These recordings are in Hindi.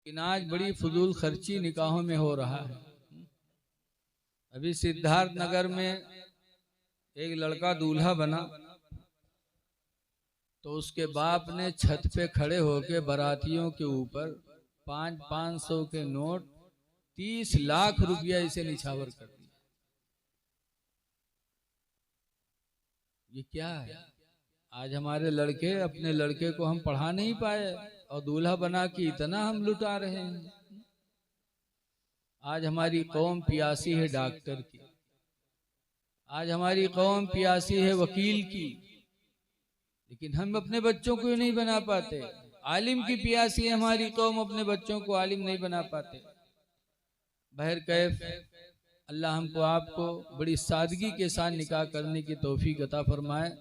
लेकिन आज बड़ी फजूल खर्ची निकाहों में हो रहा है। अभी सिद्धार्थ नगर में एक लड़का दूल्हा बना तो उसके बाप ने छत पे खड़े होके बारातियों के ऊपर 500 के नोट 30 लाख रुपया इसे निछावर कर दिया। ये क्या है? आज हमारे लड़के अपने लड़के को हम पढ़ा नहीं पाए और दूल्हा बना के इतना हम लुटा रहे हैं। आज हमारी कौम प्यासी है डॉक्टर की, आज हमारी कौम प्यासी है वकील की, लेकिन हम अपने बच्चों को नहीं बना पाते। आलिम की प्यासी है हमारी कौम, अपने बच्चों को आलिम नहीं बना पाते। बहर कैफ अल्लाह हमको आपको बड़ी सादगी के साथ निकाह करने की तौफीक अता फरमाए।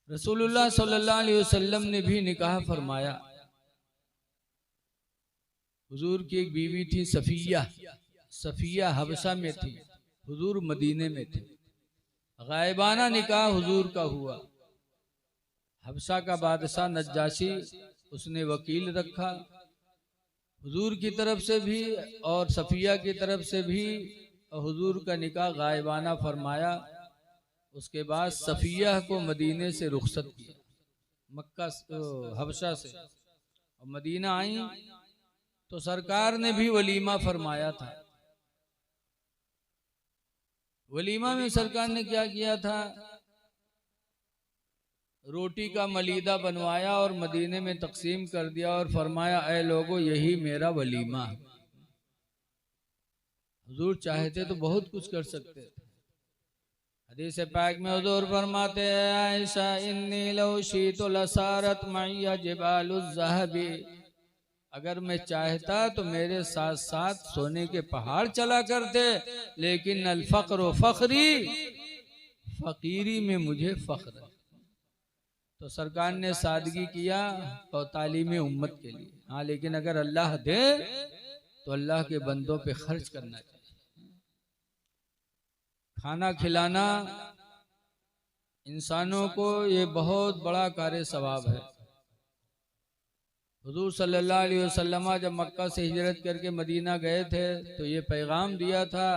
रसूलुल्लाह सल्लल्लाहु अलैहि वसल्लम ने भी निकाह फरमाया। हुजूर की एक बीवी थी सफिया, सफिया हबशा में थी, हुजूर मदीने में थे। गायबाना निकाह हुजूर का हुआ। हबशा का बादशाह नज्जाशी उसने वकील रखा, हुजूर की तरफ से भी और सफिया की तरफ से भी, और हुजूर का निकाह गायबाना फरमाया। उसके बाद सफिया को मदीने से रुखसत किया, मक्का हबशा से, और मदीना आई तो सरकार ने भी वलीमा फरमाया था। वलीमा में सरकार ने क्या किया था? रोटी का मलीदा बनवाया और मदीने में तकसीम कर दिया और फरमाया, ऐ लोगो यही मेरा वलीमा। हुजूर चाहते तो बहुत कुछ कर सकते थे। हदीस पाक में हुजूर फरमाते हैं, आयशा इन्नी लौ शीतु लसारत मैया जिबालुज़ ज़हबी, अगर मैं चाहता तो मेरे साथ साथ सोने के पहाड़ चला करते, लेकिन अल फ़क्र फ़ख्री, फकीरी में मुझे फख्र है। तो सरकार ने सादगी किया और तालीम उम्मत के लिए। हाँ, लेकिन अगर अल्लाह दे तो अल्लाह के बंदों पे खर्च करना चाहिए। खाना खिलाना इंसानों को ये बहुत बड़ा कार्य सवाब है। हुजूर सल्लल्लाहु अलैहि वसल्लम जब मक्का से हिजरत करके मदीना गए थे तो ये पैगाम दिया था,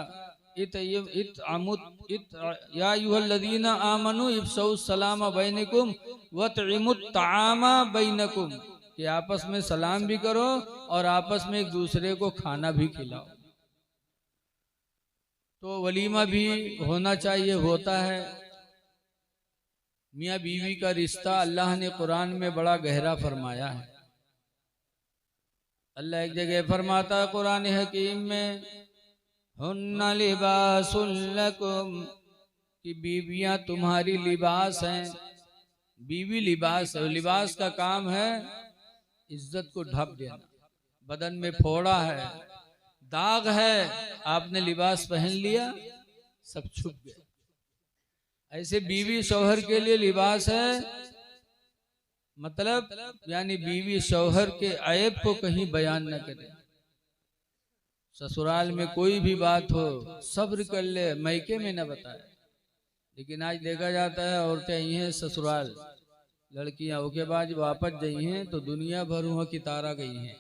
या अय्युहल्लज़ीना आमनू इफ़शौ सलाम बैनकुम वतइमुत ताआमा बैनकुम, कि आपस में सलाम भी करो और आपस में एक दूसरे को खाना भी खिलाओ। तो वलीमा भी होना चाहिए, होता है। मियाँ बीवी का रिश्ता अल्लाह ने कुरान में बड़ा गहरा फरमाया है। अल्लाह एक जगह फरमाता है कुरान हकीम में, हुन्ना लिबासुल लकुम, कि बीवियां तुम्हारी लिबास हैं। बीवी लिबास है। लिबास का काम है इज्जत को ढक देना। बदन में फोड़ा है, दाग है, आपने लिबास पहन लिया, सब छुप गया। ऐसे बीवी शौहर के लिए लिबास है, मतलब यानी बीवी शौहर के ऐब को कहीं बयान न करे। ससुराल में कोई भी बात हो सब्र कर ले, मैके में न बताए। लेकिन आज देखा जाता है औरतें आई हैं ससुराल, लड़कियां होके बाद वापस गई हैं तो दुनिया भर वहाँ की तारा गई हैं।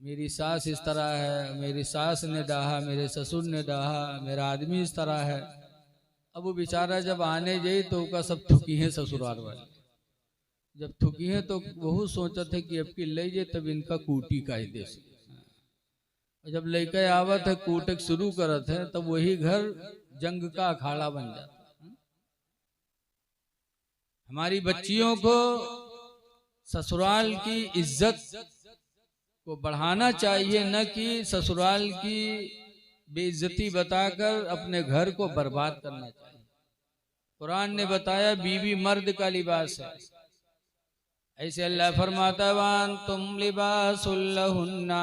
मेरी सास इस तरह है, मेरी सास ने डाहा, मेरे ससुर ने डाहा, मेरा आदमी इस तरह है। अब वो बेचारा जब आने गई तो उसका सब थुकी है ससुराल वाले। जब थुकी है तो बहुत सोचा थे कि अब की ले जाए तब इनका कूटी कायदे से। जब लेके आवत है कूटक शुरू करत है तब वही घर जंग का अखाड़ा बन जाता। हमारी बच्चियों को ससुराल की इज्जत को बढ़ाना चाहिए, न कि ससुराल की बेइज्जती बताकर अपने घर को बर्बाद करना चाहिए। कुरान ने बताया बीवी मर्द का लिबास है। ऐसे अल्लाह फरमाता है, वान तुम लिबासुल लहुन्ना,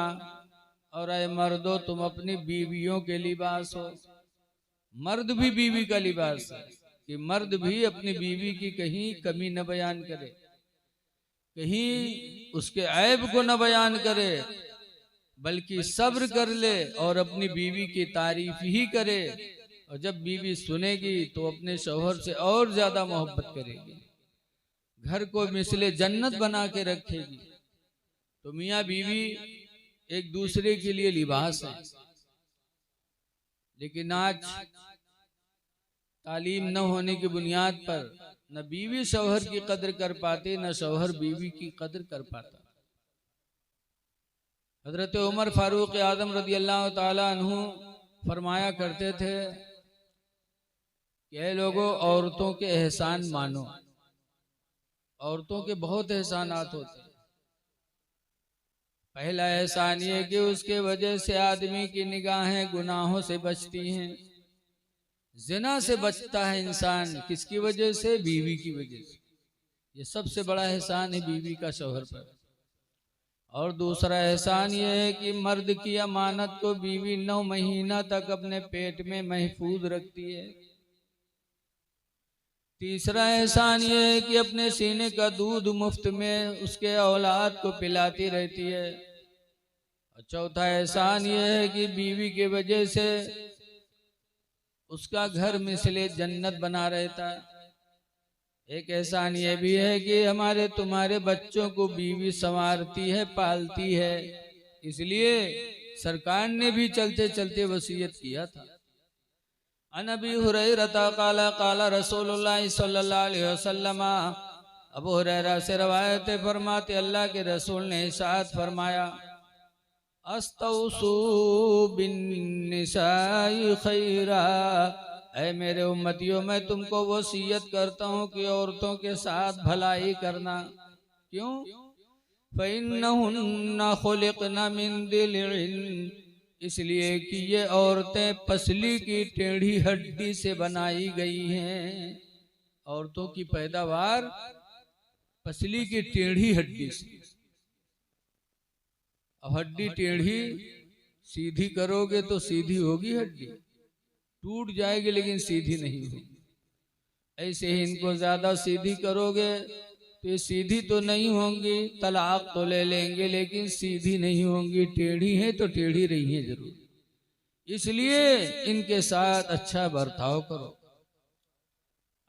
और ऐ मर्दो तुम अपनी बीवियों के लिबास हो। मर्द भी बीवी का लिबास है कि मर्द भी अपनी बीवी की कहीं कमी न बयान करे, कहीं उसके ऐब को न बयान करे, बल्कि सब्र कर ले और अपनी बीवी की तारीफ ही करे। और जब बीवी सुनेगी तो अपने शौहर से और ज्यादा मोहब्बत करेगी, घर को मिसले जन्नत बना के रखेगी। तो मियाँ बीवी एक दूसरे के लिए लिबास है। लेकिन आज तालीम न होने की बुनियाद पर न बीवी शौहर की कदर कर पाती, न शौहर बीवी की कदर कर पाता। हजरत उमर फारूक आजम रदी अल्लाह ताला अन्हु फरमाया करते थे कि ऐ लोगों, औरतों के एहसान मानो। औरतों के बहुत एहसानात होते हैं। पहला एहसान ये कि उसके वजह से आदमी की निगाहें गुनाहों से बचती हैं। जिना से बचता है इंसान, किसकी वजह से? बीवी की वजह से। ये सबसे बड़ा एहसान है बीवी का शौहर पर। और दूसरा एहसान ये है कि मर्द की अमानत को बीवी 9 महीना तक अपने पेट में महफूज रखती है। तीसरा एहसान ये है कि अपने सीने का दूध मुफ्त में उसके औलाद को पिलाती रहती है। और चौथा एहसान ये है कि बीवी के वजह से उसका घर मिसले जन्नत बना रहता है। एक एहसान ये भी है कि हमारे तुम्हारे बच्चों को बीवी संवारती है, पालती है। इसलिए सरकार ने भी चलते चलते वसीयत किया था। अन अबी हुरैरा काला काला रसूलुल्लाह सल्लल्लाहु अलैहि वसल्लम, अबू हुरैरा से रवायत फरमाते अल्लाह के रसूल ने इरशाद फरमाया, अस्तौसू बिन निसाई खैरा, ऐ मेरे उम्मतियों, मैं तुमको वसीयत करता हूँ कि औरतों के साथ भलाई करना। क्यों? फ़इन्नहुन्ना खुलिक़ना मिन दिल्इन, इसलिए कि ये औरतें पसली की टेढ़ी हड्डी से बनाई गई हैं। औरतों की पैदावार पसली की टेढ़ी हड्डी से। अब हड्डी टेढ़ी सीधी करोगे तो सीधी होगी, हड्डी टूट जाएगी लेकिन सीधी नहीं होगी। ऐसे ही इनको ज्यादा सीधी करोगे तो ये सीधी तो नहीं होंगी, तलाक तो ले लेंगे लेकिन सीधी नहीं होंगी। टेढ़ी है तो टेढ़ी रही है जरूर। इसलिए इनके साथ अच्छा बर्ताव करो।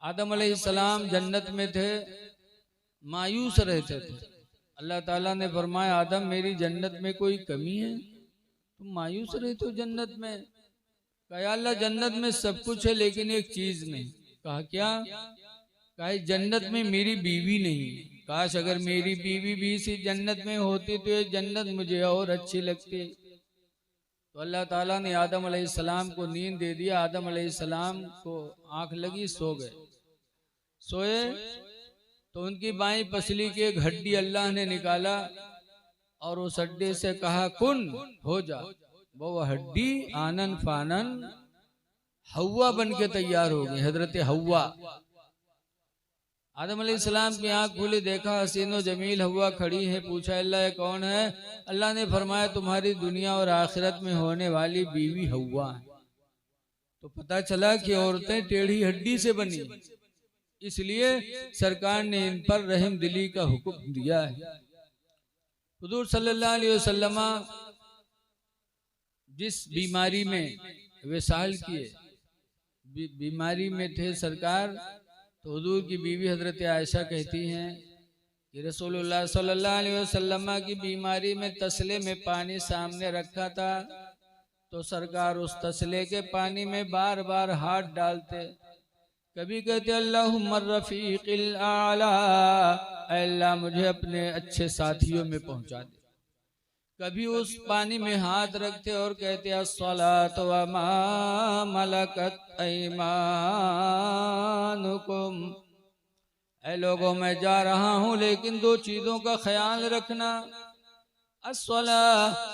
आदम अलैहिस्सलाम जन्नत में थे, मायूस रहते थे। अल्लाह ताला ने फरमाया, आदम मेरी जन्नत में कोई कमी है? तुम मायूस रहते हो जन्नत में? कहा अल्लाह जन्नत में सब कुछ है लेकिन एक चीज नहीं। कहा क्या? कहा जन्नत में मेरी बीवी नहीं। काश अगर मेरी बीवी भी इसी जन्नत में होती तो ये जन्नत मुझे और अच्छी लगती। तो अल्लाह ताला ने आदम अलैहिस्सलाम को नींद दे दिया। आदम अलैहिस्सलाम को आंख लगी, सो गए। सोए तो उनकी बाईं पसली की एक हड्डी अल्लाह ने निकाला और उस हड्डी से कहा कुन, हो जा। वो हड्डी आनन फानन हव्वा बन के तैयार हो गई, हजरत हव्वा। आदम अलैहिस्सलाम की आंख खुली, देखा हसीनो जमील हव्वा खड़ी है। पूछा अल्लाह ये कौन है? अल्लाह ने फरमाया तुम्हारी दुनिया और आखिरत में होने वाली बीवी हव्वा है। तो पता चला कि औरतें टेढ़ी हड्डी से बनी, इसलिए सरकार ने इन पर रहम दिली का हुक्म दिया है। हुजूर सल्लल्लाहु अलैहि वसल्लम जिस बीमारी में विसाल किए, बीमारी में थे सरकार, तो हुजूर की बीवी हजरत आयशा कहती हैं कि रसूलुल्लाह सल्लल्लाहु अलैहि वसल्लम की बीमारी में तसले में पानी सामने रखा था, तो सरकार उस तसले के पानी में बार बार हाथ डालते। कभी कहते अल्लाहुम्मा रफीक़िल आला, अल्लाह मुझे अपने अच्छे साथियों में पहुंचा दे। कभी उस पानी में हाथ रखते और कहते अस्सलातु व मा मलकत ऐमानुकुम, ऐ लोगों मैं जा रहा हूँ लेकिन दो चीजों का ख्याल रखना। अस्सला,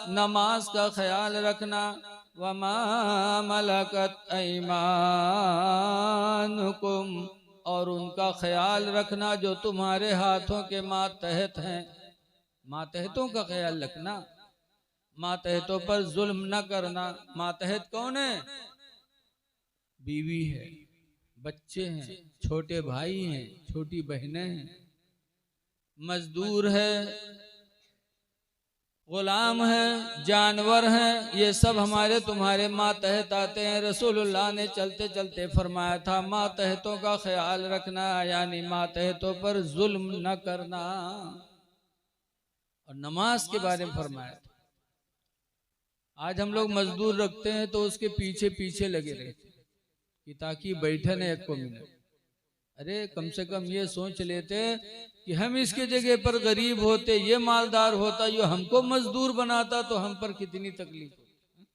नमाज का ख्याल रखना, वमा मलकत ऐमानुकुम, और उनका ख्याल रखना जो तुम्हारे हाथों के मातहत हैं। मातहतों का ख्याल रखना, मातहतों पर जुल्म न करना। मातहत कौन है? बीवी है, बच्चे हैं, छोटे भाई हैं, छोटी बहनें हैं, मजदूर है, गुलाम है, जानवर हैं, ये सब हमारे तुम्हारे मातहत आते हैं। रसूलुल्लाह ने चलते चलते फरमाया था मातहतों का ख्याल रखना, यानी मातहतों पर जुल्म न करना। और नमाज के बारे में फरमाया था। आज हम लोग मजदूर रखते हैं तो उसके पीछे पीछे लगे रहते कि ताकि बैठे न एक को मिनट। अरे कम से कम ये सोच लेते कि हम इसके जगह पर गरीब होते, ये मालदार होता, ये हमको मजदूर बनाता तो हम पर कितनी तकलीफ होती।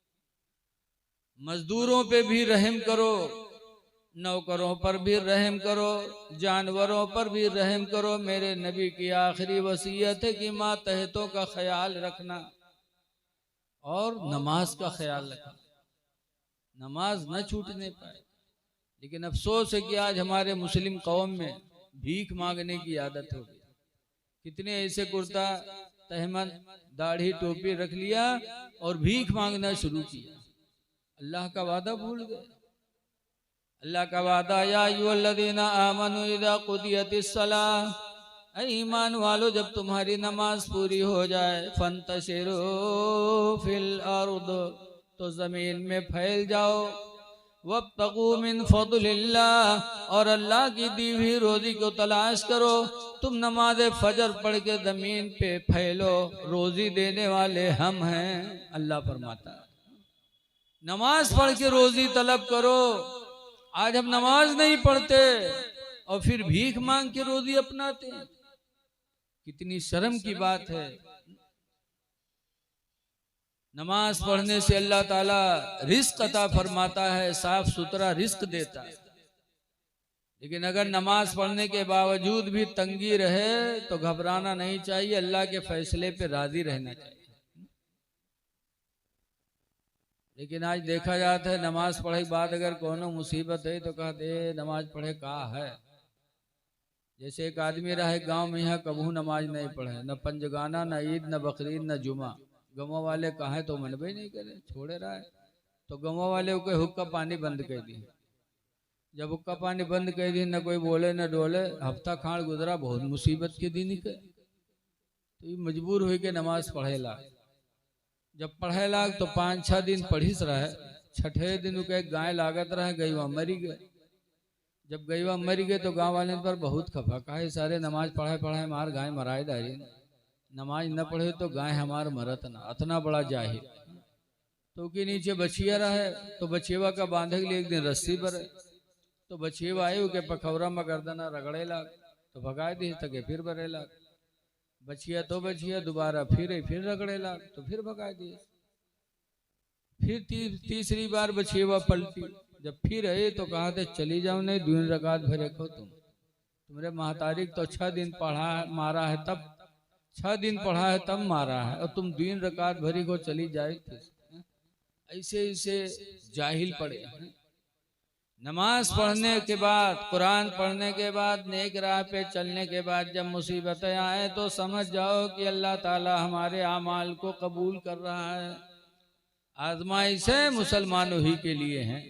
मजदूरों पे भी रहम करो, नौकरों पर भी रहम करो, जानवरों पर भी रहम करो। मेरे नबी की आखिरी वसीयत है कि मातहतों का ख्याल रखना और नमाज का ख्याल रखना, नमाज न छूटने पाए। लेकिन अफसोस है कि आज हमारे मुस्लिम कौम में भीख मांगने की आदत हो गई। कितने ऐसे कुर्ता तहमद दाढ़ी टोपी रख लिया और भीख मांगना शुरू किया। अल्लाह का वादा भूल गए। अल्लाह का वादा, या अय्युहल्लज़ीना आमनू इज़ा क़ुदियतिस सलाह, ऐ ईमान वालो जब तुम्हारी नमाज पूरी हो जाए, फंतशिरू फिल अर्द, तो जमीन में फैल जाओ, वब्तगू मिन फज़लिल्लाह, और अल्लाह की दी हुई रोजी को तलाश करो। तुम नमाज फजर पढ़ के जमीन पे फैलो, रोजी देने वाले हम हैं। अल्लाह फरमाता है नमाज पढ़ के रोजी तलब करो। आज हम नमाज नहीं पढ़ते और फिर भीख मांग के रोजी अपनाते हैं। कितनी शर्म की बात है। नमाज पढ़ने से अल्लाह ताला रिस्क अता फरमाता है, साफ सुथरा रिस्क देता है। लेकिन अगर नमाज पढ़ने के बावजूद भी तंगी रहे तो घबराना नहीं चाहिए, अल्लाह के फैसले पे राजी रहना चाहिए। लेकिन आज देखा जाता है नमाज पढ़े के बाद अगर कोनो मुसीबत है तो कहते नमाज पढ़े कहा है। जैसे एक आदमी रहा गांव में, यहाँ कबू नमाज नहीं पढ़े, न पंजगाना, न ईद, न बकरीद, न जुमा। गमों वाले कहा तो मनबे नहीं करे, छोड़े रहा है। तो गमों वाले को हुक्का पानी बंद कर दी। जब हुक्का पानी बंद कर दी, न कोई बोले न डोले, हफ्ता खाड़ गुजरा, बहुत मुसीबत के दिन के, तो ये मजबूर हुई के नमाज पढ़ेला। जब पढ़े लाग तो 5-6 दिन पढ़िस रहे, छठे दिन एक गाय लागत रहे, गईवा मरी गए। जब गईवा मरी गए तो गांव वाले पर बहुत खफा, कहा सारे नमाज पढ़े पढ़े मार गाय मराए दारी, नमाज न पढ़े तो गाय हमार मरत ना, अतना बड़ा जाहिल। तो के नीचे बछिया रहे, तो बछिया का बांधे के लिए एक दिन रस्सी पर, तो बछिया आये के पखौरा में गर्दना रगड़े लाग, तो भगाए दी तके फिर बरे लाग। बछिया तो बछिया दोबारा फिर रगड़े लाग, तो फिर भगा दिए। फिर तीसरी बार बछिया पलटी, जब फिर आए तो कहा थे चली जाओ, नहीं 2 रकात भरे खो तुम्हारे महतारी तो 6 दिन पढ़ा मारा है, तब 6 दिन पढ़ा है तब मारा है, और तुम 2 रकात भरी को चली जाए थे। ऐसे ऐसे जाहिल पड़े। नमाज पढ़ने के बाद, कुरान पढ़ने के बाद, नेक राह पे चलने के बाद जब मुसीबतें आए तो समझ जाओ कि अल्लाह ताला हमारे आमाल को कबूल कर रहा है। आजमाइशें मुसलमानों ही के लिए हैं।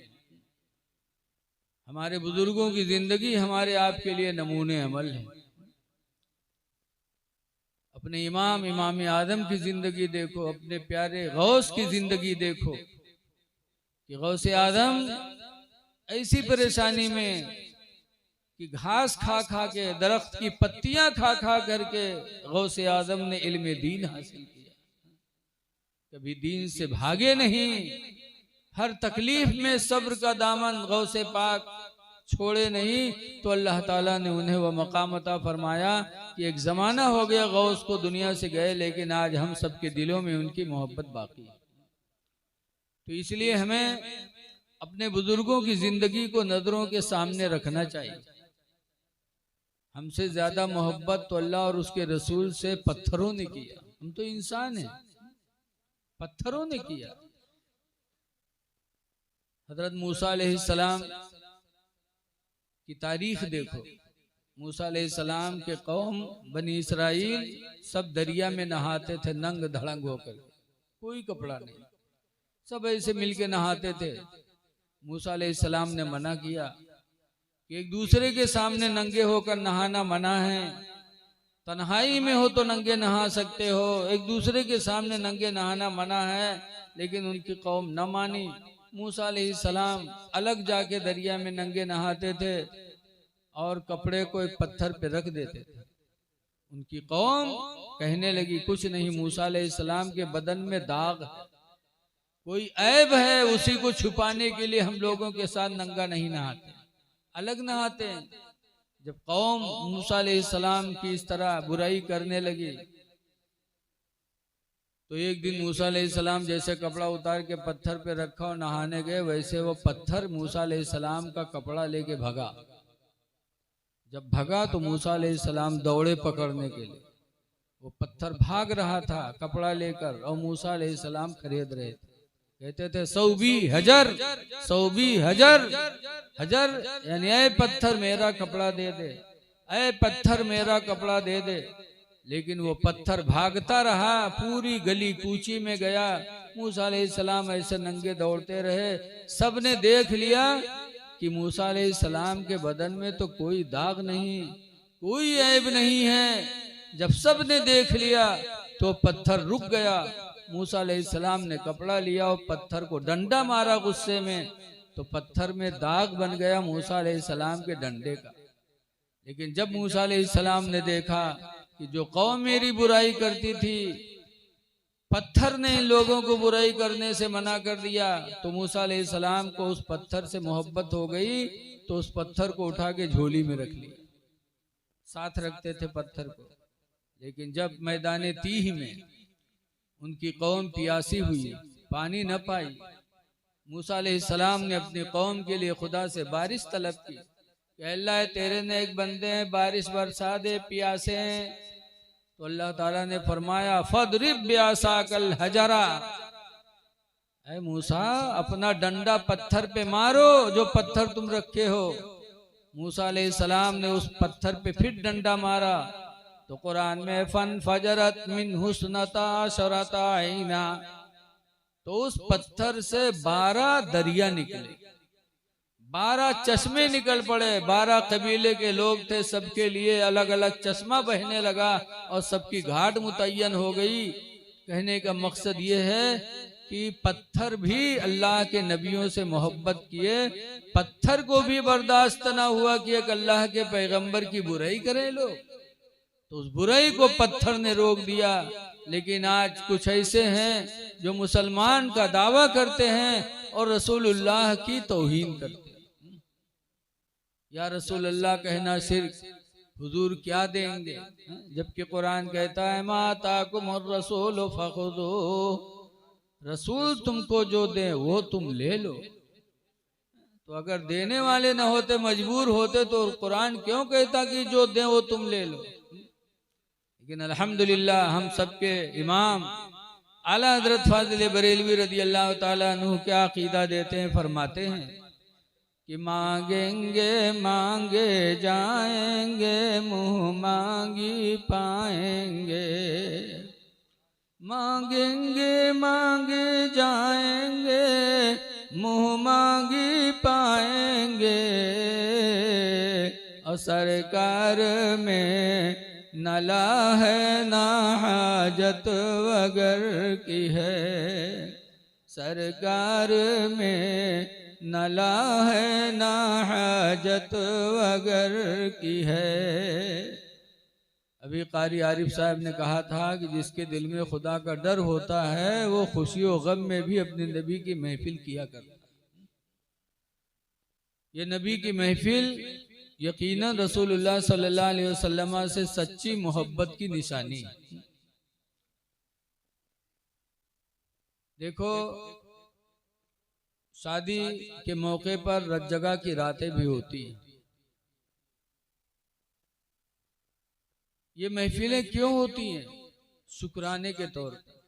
हमारे बुजुर्गों की जिंदगी हमारे आपके लिए नमूने अमल है। अपने इमाम आदम की जिंदगी देखो, अपने प्यारे गौस की जिंदगी देखो कि गौस आदम ऐसी परेशानी में कि घास खा खा के, दरख्त की पत्तियां खा खा करके गौस आदम ने इल्म दीन हासिल किया। कभी दीन से भागे नहीं, हर तकलीफ में सब्र का दामन गौस पाक छोड़े नहीं। तो अल्लाह ताला ने उन्हें वह मकाम अता फरमाया कि एक जमाना हो गया गौस को दुनिया से गए, लेकिन आज हम सबके दिलों में उनकी मोहब्बत बाकी है। तो इसलिए हमें अपने बुजुर्गों की जिंदगी को नजरों के सामने रखना चाहिए। हमसे ज्यादा मोहब्बत तो अल्लाह और उसके रसूल से पत्थरों ने किया। हम तो इंसान हैं, पत्थरों ने किया। हजरत मूसा अलैहिस्सलाम की तारीख देखो। मूसा अलैहिस्सलाम के कौम बनी इसराइल सब दरिया में नहाते थे, नंग धड़ंग होकर, कोई कपड़ा नहीं, सब ऐसे मिलके नहाते थे। मूसा अलैहिस्सलाम ने मना किया कि एक दूसरे के सामने नंगे होकर नहाना मना है। तन्हाई में हो तो नंगे नहा सकते हो, एक दूसरे के सामने नंगे नहाना मना है। लेकिन उनकी कौम न मानी। मूसा अलैहिस्सलाम अलग जाके दरिया में नंगे नहाते थे और कपड़े को एक पत्थर पे रख देते थे। उनकी कौम कहने लगी कुछ नहीं, मूसा अलैहिस्सलाम के बदन में दाग है, कोई ऐब है, उसी को छुपाने के लिए हम लोगों के साथ नंगा नहीं नहाते, अलग नहाते हैं। जब कौम मूसा अलैहिस्सलाम की इस तरह बुराई करने लगी तो एक दिन मूसा अलैहिस्सलाम जैसे कपड़ा उतार के पत्थर पे रखा और नहाने गए, वैसे वो पत्थर मूसा अलैहिस्सलाम का कपड़ा लेके भगा। जब भगा तो मूसा अलैहिस्सलाम दौड़े पकड़ने के लिए, वो पत्थर भाग रहा था कपड़ा लेकर और मूसा अलैहिस्सलाम खरीद रहे थे। कहते थे 120 हजर 120 हजर हजर, यानी ऐ पत्थर मेरा कपड़ा दे दे, ऐ पत्थर मेरा कपड़ा दे दे। लेकिन वो पत्थर भागता रहा, पूरी गली कूची में गया। मूसा अलैहिस्सलाम ऐसे नंगे दौड़ते रहे। सबने देख लिया कि मूसा अलैहिस्सलाम के बदन में तो कोई दाग नहीं, कोई ऐब नहीं है। जब सबने देख लिया तो पत्थर रुक गया। मूसा अलैहिस्सलाम ने कपड़ा लिया और पत्थर को डंडा मारा गुस्से में, तो पत्थर में दाग बन गया मूसा अलैहिस्सलाम के डंडे का। लेकिन जब मूसा अलैहिस्सलाम ने देखा कि जो कौम मेरी बुराई करती थी, पत्थर ने इन लोगों को बुराई करने से मना कर दिया, तो मूसा अलैहिस्सलाम को उस पत्थर से मोहब्बत हो गई, तो उस पत्थर को उठा के झोली में रख लिया। साथ रखते थे पत्थर को। लेकिन जब मैदान तीह में उनकी कौम प्यासी हुई, पानी न पाई, मूसा अलैहिस्सलाम ने अपनी कौम के लिए खुदा से बारिश तलब की कि अल्लाह तेरे ने एक बंदे हैं, बारिश बरसा दे, प्यासे हैं। तो अल्लाह ताला ने फरमाया फदरिब बिअसाकल हजरा, ऐ मूसा अपना डंडा पत्थर पे मारो जो पत्थर तुम रखे हो। मूसा अलैहिस्सलाम ने उस पत्थर पे फिर डंडा मारा तो कुरान में फन फजरत मिन हुस्नता शरता आईना, तो उस पत्थर से 12 दरिया निकले, 12 चश्मे निकल पड़े। 12 कबीले के लोग थे, सबके लिए अलग अलग चश्मा बहने लगा और सबकी घाट मुतय्यन हो गई। कहने का मकसद ये है कि पत्थर भी अल्लाह के नबियों से मोहब्बत किए, पत्थर को भी बर्दाश्त ना हुआ कि एक अल्लाह के पैगंबर की बुराई करें लोग, तो उस बुराई को पत्थर ने रोक दिया। लेकिन आज कुछ ऐसे हैं जो मुसलमान का दावा करते हैं और रसूलुल्लाह की तौहीन करते हैं। या रसूलुल्लाह कहना शिर्क, हुजूर क्या देंगे, जबकि कुरान कहता है माताकुम रसूल फखुदू, रसूल तुमको जो दे वो तुम ले लो। तो अगर देने वाले ना होते, मजबूर होते, तो कुरान क्यों कहता कि जो दे वो तुम ले लो। लेकिन अल्हम्दुलिल्लाह हम सबके इमाम आला हजरत फाजिल बरेलवी रदी अल्लाह ताला अन्हु क्या अकीदा देते हैं, फरमाते हैं कि मांगेंगे मांगे जाएंगे, मुंह मांगी पाएंगे, मांगेंगे मांगे जाएंगे, मुंह मांगी पाएंगे, और सरकार में नला है ना हाजत वगर की है, सरकार में नला है ना हाजत वगर की है। अभी कारी आरिफ साहब ने कहा था कि जिसके दिल में खुदा का डर होता है वो खुशी और गम में भी अपने नबी की महफिल किया करता है। ये नबी की महफिल यकीनन रसूलुल्लाह सल्लल्लाहु अलैहि वसल्लम से सच्ची मोहब्बत की निशानी है। देखो शादी के मौके पर रत जगह की रातें भी होती हैं। ये महफिलें क्यों होती हैं? शुक्राने के तौर पर।